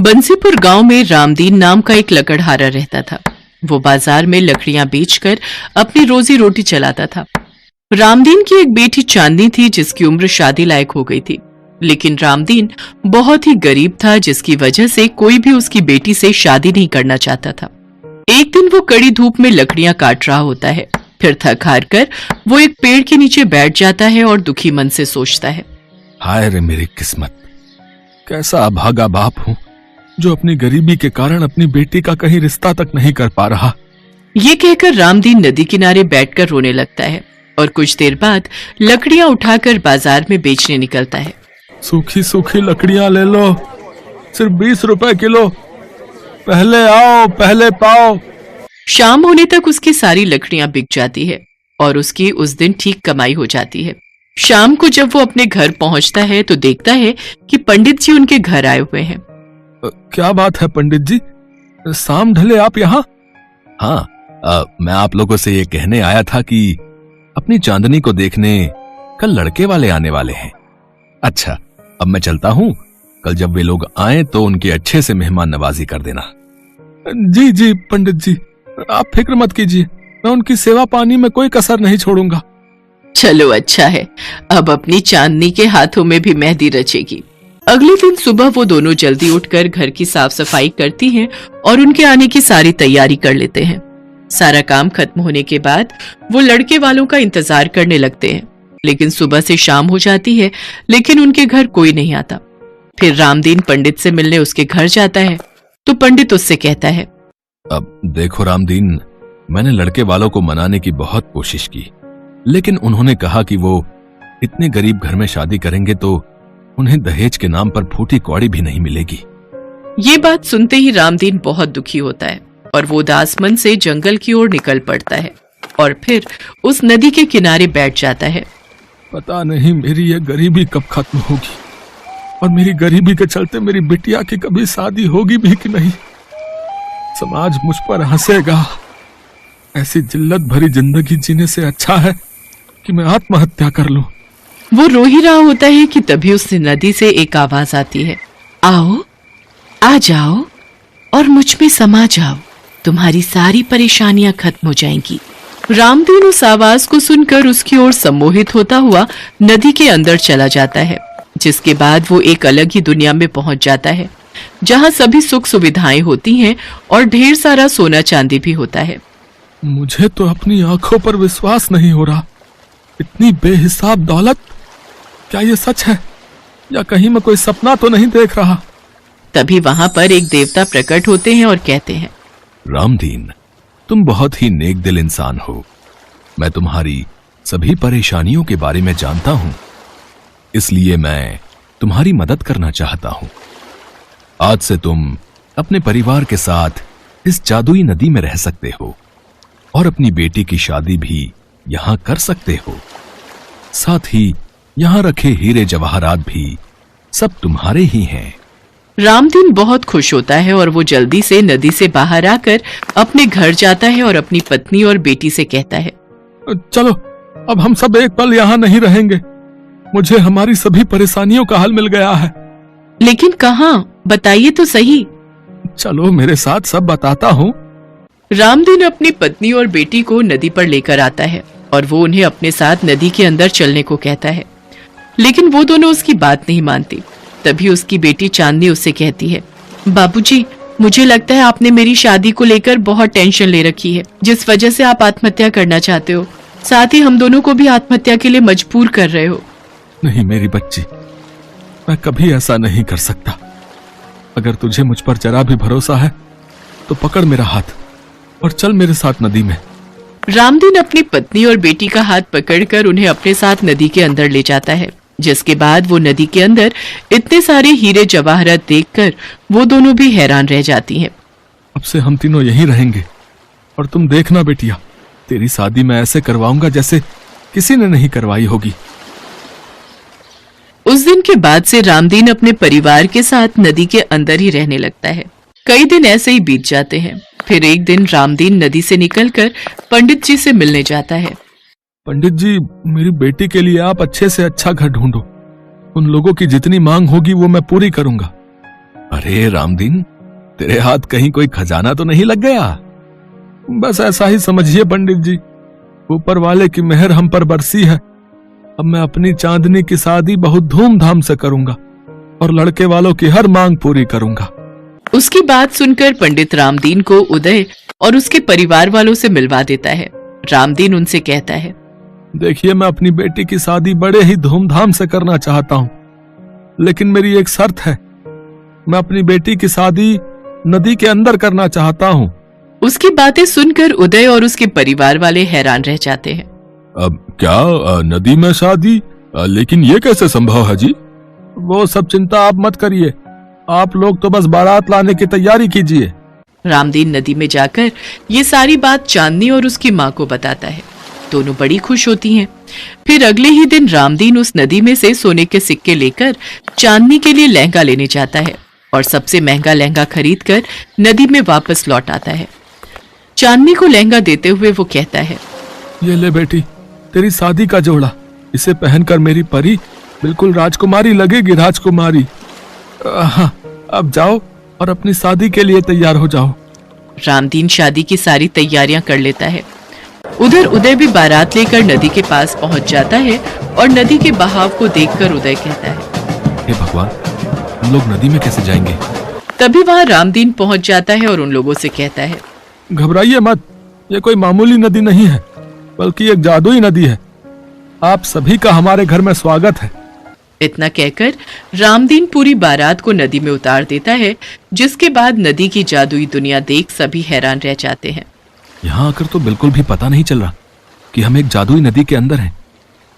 बंसीपुर गांव में रामदीन नाम का एक लकड़हारा रहता था। वो बाजार में लकड़ियां बेचकर अपनी रोजी रोटी चलाता था। रामदीन की एक बेटी चांदनी थी जिसकी उम्र शादी लायक हो गई थी, लेकिन रामदीन बहुत ही गरीब था, जिसकी वजह से कोई भी उसकी बेटी से शादी नहीं करना चाहता था। एक दिन वो कड़ी धूप में लकड़ियां काट रहा होता है। फिर थक हार कर वो एक पेड़ के नीचे बैठ जाता है और दुखी मन से सोचता है, हाय रे मेरी किस्मत, कैसा अभागा बाप हूँ जो अपनी गरीबी के कारण अपनी बेटी का कहीं रिश्ता तक नहीं कर पा रहा। ये कहकर रामदीन नदी किनारे बैठकर रोने लगता है और कुछ देर बाद लकड़ियां उठाकर बाजार में बेचने निकलता है। सूखी सूखी लकड़ियां ले लो, सिर्फ 20 रुपए किलो, पहले आओ पहले पाओ। शाम होने तक उसकी सारी लकड़ियां बिक जाती है और उसकी उस दिन ठीक कमाई हो जाती है। शाम को जब वो अपने घर पहुंचता है तो देखता है कि पंडित जी उनके घर आए हुए हैं। क्या बात है पंडित जी, शाम ढले आप यहाँ? हाँ, मैं आप लोगों से ये कहने आया था कि अपनी चांदनी को देखने कल लड़के वाले आने वाले हैं। अच्छा, अब मैं चलता हूँ, कल जब वे लोग आए तो उनकी अच्छे से मेहमान नवाजी कर देना। जी जी पंडित जी, आप फिक्र मत कीजिए, मैं उनकी सेवा पानी में कोई कसर नहीं छोड़ूंगा। चलो अच्छा है, अब अपनी चांदनी के हाथों में भी मेहंदी रचेगी। अगले दिन सुबह वो दोनों जल्दी उठकर घर की साफ सफाई करती हैं और उनके आने की सारी तैयारी कर लेते हैं। सारा काम खत्म होने के बाद वो लड़के वालों का इंतजार करने लगते हैं, लेकिन सुबह से शाम हो जाती है, लेकिन उनके घर कोई नहीं आता। फिर रामदीन पंडित से मिलने उसके घर जाता है तो पंडित उससे कहता है, अब देखो रामदीन, मैंने लड़के वालों को मनाने की बहुत कोशिश की, लेकिन उन्होंने कहा कि वो इतने गरीब घर में शादी करेंगे तो उन्हें दहेज के नाम पर फूटी कौड़ी भी नहीं मिलेगी। ये बात सुनते ही रामदीन बहुत दुखी होता है और वो उदास मन से जंगल की ओर निकल पड़ता है और फिर उस नदी के किनारे बैठ जाता है। पता नहीं मेरी ये गरीबी कब खत्म होगी और मेरी गरीबी के चलते मेरी बिटिया की कभी शादी होगी भी कि नहीं। समाज मुझ पर हंसेगा। ऐसी जिल्लत भरी जिंदगी जीने से अच्छा है कि मैं आत्महत्या कर लूं। वो रो ही रहा होता है कि तभी उस नदी से एक आवाज आती है, आओ, आ जाओ और मुझ में समा जाओ, तुम्हारी सारी परेशानियां खत्म हो जाएंगी। रामदीन उस आवाज को सुनकर उसकी ओर सम्मोहित होता हुआ नदी के अंदर चला जाता है, जिसके बाद वो एक अलग ही दुनिया में पहुंच जाता है, जहां सभी सुख सुविधाएं होती हैं और ढेर सारा सोना चांदी भी होता है। मुझे तो अपनी आंखों पर विश्वास नहीं हो रहा, इतनी बेहिसाब दौलत, क्या ये सच है या कहीं मैं कोई सपना तो नहीं देख रहा? तभी वहां पर एक देवता प्रकट होते हैं और कहते हैं, रामदीन, तुम बहुत ही नेक दिल इंसान हो। मैं तुम्हारी सभी परेशानियों के बारे में जानता हूं, इसलिए मैं तुम्हारी मदद करना चाहता हूं। आज से तुम अपने परिवार के साथ इस जादुई नदी में रह सकते हो और अपनी बेटी की शादी भी यहां कर सकते हो। साथ ही यहां रखे हीरे जवाहरात भी सब तुम्हारे ही हैं। रामदीन बहुत खुश होता है और वो जल्दी से नदी से बाहर आकर अपने घर जाता है और अपनी पत्नी और बेटी से कहता है, चलो अब हम सब एक पल यहाँ नहीं रहेंगे, मुझे हमारी सभी परेशानियों का हल मिल गया है। लेकिन कहाँ, बताइए तो सही। चलो मेरे साथ सब बताता हूँ। रामदीन अपनी पत्नी और बेटी को नदी पर लेकर आता है और वो उन्हें अपने साथ नदी के अंदर चलने को कहता है, लेकिन वो दोनों उसकी बात नहीं मानती। तभी उसकी बेटी चांदनी उससे कहती है, बाबूजी, मुझे लगता है आपने मेरी शादी को लेकर बहुत टेंशन ले रखी है, जिस वजह से आप आत्महत्या करना चाहते हो, साथ ही हम दोनों को भी आत्महत्या के लिए मजबूर कर रहे हो। नहीं मेरी बच्ची, मैं कभी ऐसा नहीं कर सकता। अगर तुझे मुझ पर जरा भी भरोसा है तो पकड़ मेरा हाथ और चल मेरे साथ नदी में। रामदीन अपनी पत्नी और बेटी का हाथ पकड़कर उन्हें अपने साथ नदी के अंदर ले जाता है, जिसके बाद वो नदी के अंदर इतने सारे हीरे जवाहरात देखकर वो दोनों भी हैरान रह जाती हैं। अब से हम तीनों यहीं रहेंगे और तुम देखना बेटिया, तेरी शादी मैं ऐसे करवाऊंगा जैसे किसी ने नहीं करवाई होगी। उस दिन के बाद से रामदीन अपने परिवार के साथ नदी के अंदर ही रहने लगता है। कई दिन ऐसे ही बीत जाते हैं। फिर एक दिन रामदीन नदी से निकलकर पंडित जी से मिलने जाता है। पंडित जी, मेरी बेटी के लिए आप अच्छे से अच्छा घर ढूंढो। उन लोगों की जितनी मांग होगी वो मैं पूरी करूंगा। अरे रामदीन, तेरे हाथ कहीं कोई खजाना तो नहीं लग गया? बस ऐसा ही समझिए पंडित जी, ऊपर वाले की मेहर हम पर बरसी है। अब मैं अपनी चांदनी की शादी बहुत धूमधाम से करूंगा और लड़के वालों की हर मांग पूरी करूंगा। उसकी बात सुनकर पंडित रामदीन को उदय और उसके परिवार वालों से मिलवा देता है। रामदीन उनसे कहता है, देखिए, मैं अपनी बेटी की शादी बड़े ही धूमधाम से करना चाहता हूँ, लेकिन मेरी एक शर्त है। मैं अपनी बेटी की शादी नदी के अंदर करना चाहता हूँ। उसकी बातें सुनकर उदय और उसके परिवार वाले हैरान रह जाते हैं। अब क्या नदी में शादी? लेकिन ये कैसे संभव है जी? वो सब चिंता आप मत करिए, आप लोग तो बस बारात लाने की तैयारी कीजिए। रामदीन नदी में जाकर ये सारी बात चांदनी और उसकी माँ को बताता है। दोनों बड़ी खुश होती हैं। फिर अगले ही दिन रामदीन उस नदी में से सोने के सिक्के लेकर चांदनी के लिए लहंगा लेने जाता है और सबसे महंगा लहंगा खरीदकर नदी में वापस लौट आता है। चांदनी को लहंगा देते हुए वो कहता है, ये ले बेटी, तेरी शादी का जोड़ा। इसे पहनकर मेरी परी बिल्कुल राजकुमारी लगेगी, राजकुमारी। हाँ, अब जाओ और अपनी शादी के लिए तैयार हो जाओ। रामदीन शादी की सारी तैयारियां कर लेता है। उधर उदय भी बारात लेकर नदी के पास पहुंच जाता है और नदी के बहाव को देखकर उदय कहता है, हे भगवान, हम लोग नदी में कैसे जाएंगे? तभी वहां रामदीन पहुंच जाता है और उन लोगों से कहता है, घबराइए मत, ये कोई मामूली नदी नहीं है, बल्कि एक जादुई नदी है। आप सभी का हमारे घर में स्वागत है। इतना कहकर रामदीन पूरी बारात को नदी में उतार देता है, जिसके बाद नदी की जादुई दुनिया देख सभी हैरान रह जाते हैं। यहाँ आकर तो बिल्कुल भी पता नहीं चल रहा कि हम एक जादुई नदी के अंदर हैं।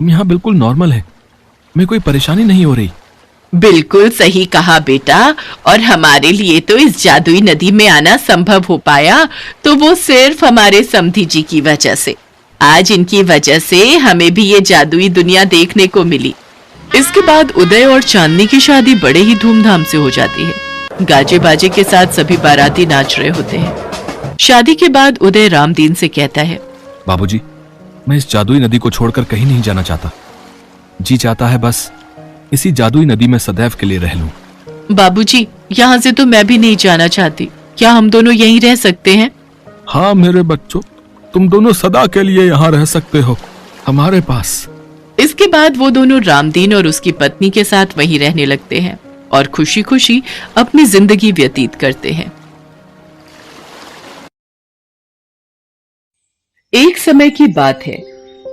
हम यहाँ बिल्कुल नॉर्मल है, हमें कोई परेशानी नहीं हो रही। बिल्कुल सही कहा बेटा, और हमारे लिए तो इस जादुई नदी में आना संभव हो पाया तो वो सिर्फ हमारे समधी जी की वजह से। आज इनकी वजह से हमें भी ये जादुई दुनिया देखने को मिली। इसके बाद उदय और चांदनी की शादी बड़े ही धूमधाम से हो जाती है। गाजे बाजे के साथ सभी बाराती नाच रहे होते हैं। शादी के बाद उदय रामदीन से कहता है, बाबूजी, मैं इस जादुई नदी को छोड़कर कहीं नहीं जाना चाहता। जी चाहता है बस इसी जादुई नदी में सदैव के लिए रह लूं। बाबूजी, यहाँ से तो मैं भी नहीं जाना चाहती। क्या हम दोनों यहीं रह सकते हैं? हाँ मेरे बच्चों, तुम दोनों सदा के लिए यहाँ रह सकते हो, हमारे पास। इसके बाद वो दोनों रामदीन और उसकी पत्नी के साथ वहीं रहने लगते हैं और खुशी खुशी अपनी जिंदगी व्यतीत करते हैं। एक समय की बात है,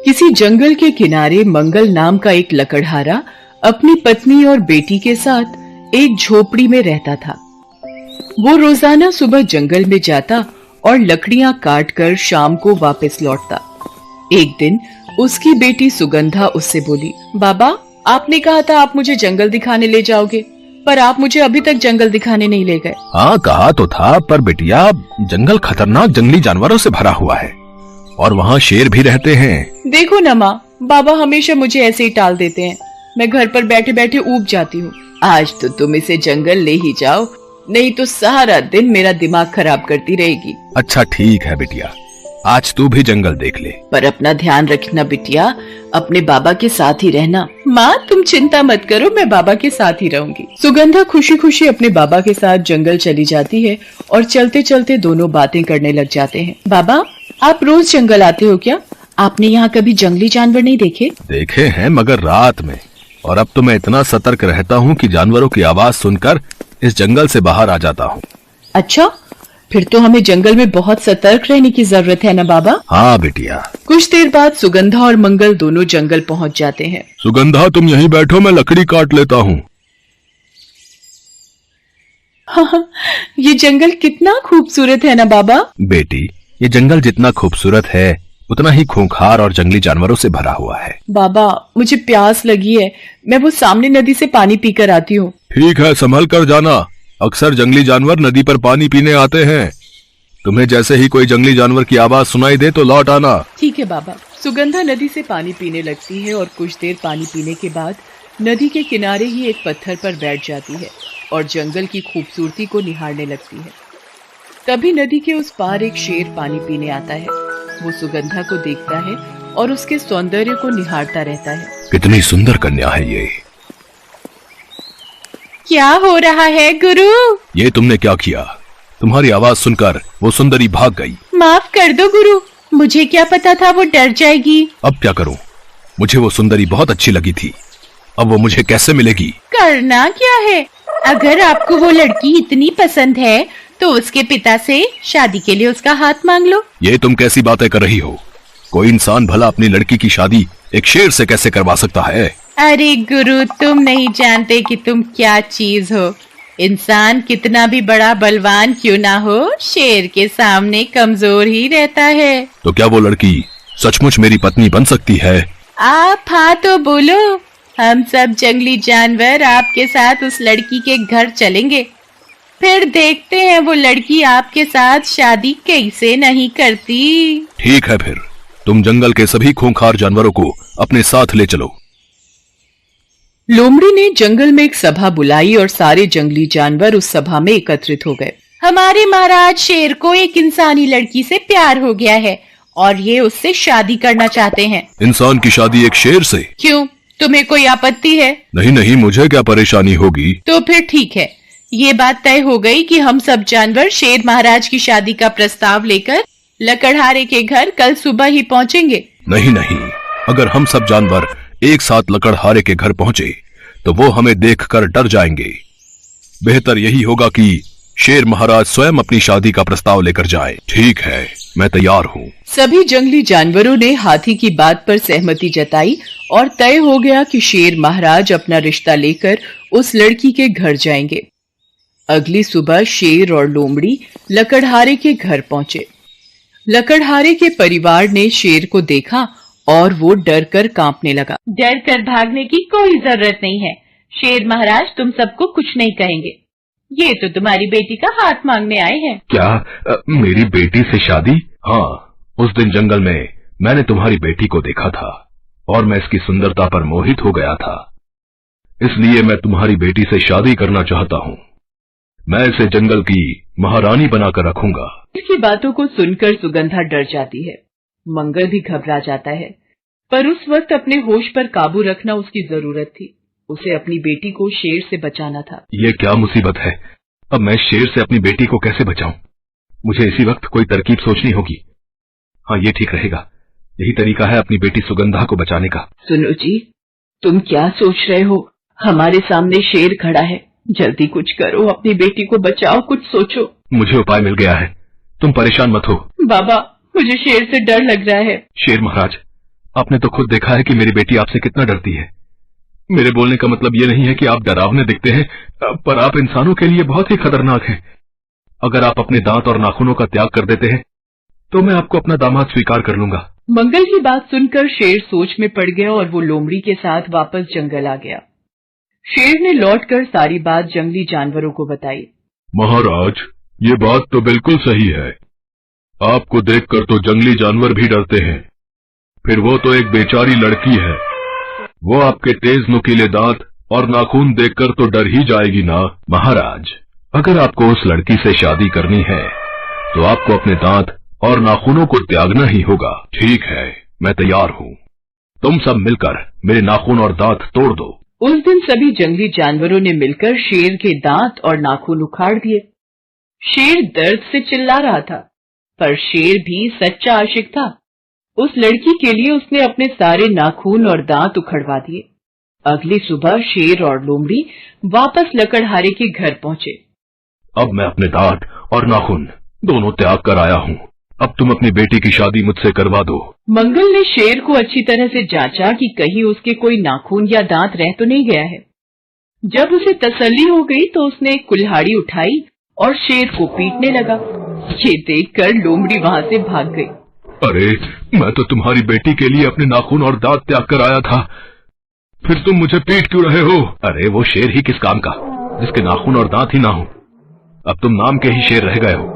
किसी जंगल के किनारे मंगल नाम का एक लकड़हारा अपनी पत्नी और बेटी के साथ एक झोपड़ी में रहता था। वो रोजाना सुबह जंगल में जाता और लकड़ियां काटकर शाम को वापस लौटता। एक दिन उसकी बेटी सुगंधा उससे बोली, बाबा, आपने कहा था आप मुझे जंगल दिखाने ले जाओगे, पर आप मुझे अभी तक जंगल दिखाने नहीं ले गए। हाँ कहा तो था, पर बिटिया जंगल खतरनाक जंगली जानवरों से भरा हुआ है और वहाँ शेर भी रहते हैं। देखो न माँ, बाबा हमेशा मुझे ऐसे ही टाल देते हैं। मैं घर पर बैठे बैठे ऊब जाती हूँ। आज तो तुम इसे जंगल ले ही जाओ, नहीं तो सारा दिन मेरा दिमाग खराब करती रहेगी। अच्छा ठीक है बिटिया, आज तू भी जंगल देख ले, पर अपना ध्यान रखना बिटिया, अपने बाबा के साथ ही रहना। माँ तुम चिंता मत करो, मैं बाबा के साथ ही रहूंगी। सुगंधा खुशी खुशी अपने बाबा के साथ जंगल चली जाती है और चलते चलते दोनों बातें करने लग जाते हैं। बाबा, आप रोज जंगल आते हो क्या? आपने यहाँ कभी जंगली जानवर नहीं देखे? देखे हैं, मगर रात में, और अब तो मैं इतना सतर्क रहता हूँ कि जानवरों की आवाज सुनकर इस जंगल से बाहर आ जाता हूँ। अच्छा, फिर तो हमें जंगल में बहुत सतर्क रहने की जरूरत है ना बाबा? हाँ बिटिया। कुछ देर बाद सुगंधा और मंगल दोनों जंगल पहुँच जाते हैं। सुगंधा तुम यहीं बैठो, मैं लकड़ी काट लेता हूँ। हाँ, ये जंगल कितना खूबसूरत है ना बाबा? बेटी, ये जंगल जितना खूबसूरत है उतना ही खूंखार और जंगली जानवरों से भरा हुआ है। बाबा, मुझे प्यास लगी है, मैं वो सामने नदी से पानी पीकर आती हूँ। ठीक है, संभल कर जाना, अक्सर जंगली जानवर नदी पर पानी पीने आते हैं। तुम्हें जैसे ही कोई जंगली जानवर की आवाज सुनाई दे तो लौट आना। ठीक है बाबा। सुगंधा नदी से पानी पीने लगती है और कुछ देर पानी पीने के बाद नदी के किनारे ही एक पत्थर पर बैठ जाती है और जंगल की खूबसूरती को निहारने लगती है। तभी नदी के उस पार एक शेर पानी पीने आता है। वो सुगंधा को देखता है और उसके सौंदर्य को निहारता रहता है। कितनी सुंदर कन्या है ये क्या हो रहा है गुरु? ये तुमने क्या किया? तुम्हारी आवाज सुनकर वो सुंदरी भाग गई। माफ कर दो गुरु, मुझे क्या पता था वो डर जाएगी। अब क्या करूं? मुझे वो सुंदरी बहुत अच्छी लगी थी, अब वो मुझे कैसे मिलेगी? करना क्या है? अगर आपको वो लड़की इतनी पसंद है तो उसके पिता से शादी के लिए उसका हाथ मांग लो। ये तुम कैसी बातें कर रही हो? कोई इंसान भला अपनी लड़की की शादी एक शेर से कैसे करवा सकता है? अरे गुरु, तुम नहीं जानते कि तुम क्या चीज हो। इंसान कितना भी बड़ा बलवान क्यों ना हो, शेर के सामने कमजोर ही रहता है। तो क्या वो लड़की सचमुच मेरी पत्नी बन सकती है? आप हाँ तो बोलो। हम सब जंगली जानवर आपके साथ उस लड़की के घर चलेंगे, फिर देखते हैं वो लड़की आपके साथ शादी कैसे नहीं करती। ठीक है, फिर तुम जंगल के सभी खूंखार जानवरों को अपने साथ ले चलो। लोमड़ी ने जंगल में एक सभा बुलाई और सारे जंगली जानवर उस सभा में एकत्रित हो गए। हमारे महाराज शेर को एक इंसानी लड़की से प्यार हो गया है और ये उससे शादी करना चाहते हैं। इंसान की शादी एक शेर से? क्यों, तुम्हें कोई आपत्ति है? नहीं नहीं, मुझे क्या परेशानी होगी। तो फिर ठीक है, ये बात तय हो गई कि हम सब जानवर शेर महाराज की शादी का प्रस्ताव लेकर लकड़हारे के घर कल सुबह ही पहुँचेंगे। नहीं नहीं, अगर हम सब जानवर एक साथ लकड़हारे के घर पहुंचे तो वो हमें देखकर डर जाएंगे। बेहतर यही होगा कि शेर महाराज स्वयं अपनी शादी का प्रस्ताव लेकर जाए। ठीक है, मैं तैयार हूँ। सभी जंगली जानवरों ने हाथी की बात पर सहमति जताई और तय हो गया कि शेर महाराज अपना रिश्ता लेकर उस लड़की के घर जाएंगे। अगली सुबह शेर और लोमड़ी लकड़हारे के घर पहुंचे। लकड़हारे के परिवार ने शेर को देखा और वो डर कर कांपने लगा। डर कर भागने की कोई जरूरत नहीं है, शेर महाराज तुम सबको कुछ नहीं कहेंगे। ये तो तुम्हारी बेटी का हाथ मांगने आए हैं। क्या मेरी बेटी से शादी? हाँ, उस दिन जंगल में मैंने तुम्हारी बेटी को देखा था और मैं इसकी सुंदरता पर मोहित हो गया था, इसलिए मैं तुम्हारी बेटी से शादी करना चाहता हूँ। मैं इसे जंगल की महारानी बनाकर रखूंगा। इसकी बातों को सुनकर सुगंधा डर जाती है, मंगल भी घबरा जाता है, पर उस वक्त अपने होश पर काबू रखना उसकी जरूरत थी। उसे अपनी बेटी को शेर से बचाना था। ये क्या मुसीबत है? अब मैं शेर से अपनी बेटी को कैसे बचाऊं? मुझे इसी वक्त कोई तरकीब सोचनी होगी। हाँ, ये ठीक रहेगा। यही तरीका है अपनी बेटी सुगंधा को बचाने का। सुनो जी, तुम क्या सोच रहे हो? हमारे सामने शेर खड़ा है, जल्दी कुछ करो, अपनी बेटी को बचाओ, कुछ सोचो। मुझे उपाय मिल गया है, तुम परेशान मत हो। बाबा, मुझे शेर से डर लग रहा है। शेर महाराज, आपने तो खुद देखा है कि मेरी बेटी आपसे कितना डरती है। मेरे बोलने का मतलब ये नहीं है कि आप डरावने दिखते हैं, पर आप इंसानों के लिए बहुत ही खतरनाक हैं। अगर आप अपने दांत और नाखूनों का त्याग कर देते हैं तो मैं आपको अपना दामाद स्वीकार कर लूंगा। मंगल की बात सुनकर शेर सोच में पड़ गया और वो लोमड़ी के साथ वापस जंगल आ गया। शेर ने लौटकर सारी बात जंगली जानवरों को बताई। महाराज, ये बात तो बिल्कुल सही है। आपको देखकर तो जंगली जानवर भी डरते हैं, फिर वो तो एक बेचारी लड़की है। वो आपके तेज नुकीले दांत और नाखून देखकर तो डर ही जाएगी ना। महाराज, अगर आपको उस लड़की से शादी करनी है तो आपको अपने दांत और नाखूनों को त्यागना ही होगा। ठीक है, मैं तैयार हूँ। तुम सब मिलकर मेरे नाखून और दांत तोड़ दो। उस दिन सभी जंगली जानवरों ने मिलकर शेर के दांत और नाखून उखाड़ दिए। शेर दर्द से चिल्ला रहा था, पर शेर भी सच्चा आशिक था। उस लड़की के लिए उसने अपने सारे नाखून और दांत उखड़वा दिए। अगली सुबह शेर और लोमड़ी वापस लकड़हारे के घर पहुंचे। अब मैं अपने दांत और नाखून दोनों त्याग कर आया हूँ। अब तुम अपनी बेटी की शादी मुझसे करवा दो। मंगल ने शेर को अच्छी तरह से जांचा कि कहीं उसके कोई नाखून या दांत रह तो नहीं गया है। जब उसे तसल्ली हो गई तो उसने एक कुल्हाड़ी उठाई और शेर को पीटने लगा। ये देखकर लोमड़ी वहां से भाग गई। अरे, मैं तो तुम्हारी बेटी के लिए अपने नाखून और दांत त्याग कर आया था, फिर तुम मुझे पीट क्यों रहे हो? अरे, वो शेर ही किस काम का जिसके नाखून और दांत ही ना हो। अब तुम नाम के ही शेर रह गए हो।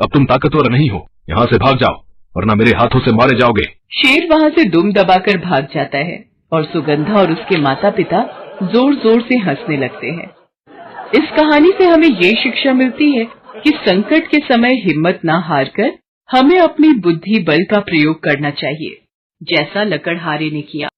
अब तुम ताकतवर नहीं हो, यहाँ से भाग जाओ वरना मेरे हाथों से मारे जाओगे। शेर वहाँ से दुम दबाकर भाग जाता है और सुगंधा और उसके माता पिता जोर जोर से हंसने लगते हैं। इस कहानी से हमें ये शिक्षा मिलती है कि संकट के समय हिम्मत न हारकर हमें अपनी बुद्धि बल का प्रयोग करना चाहिए, जैसा लकड़हारे ने किया।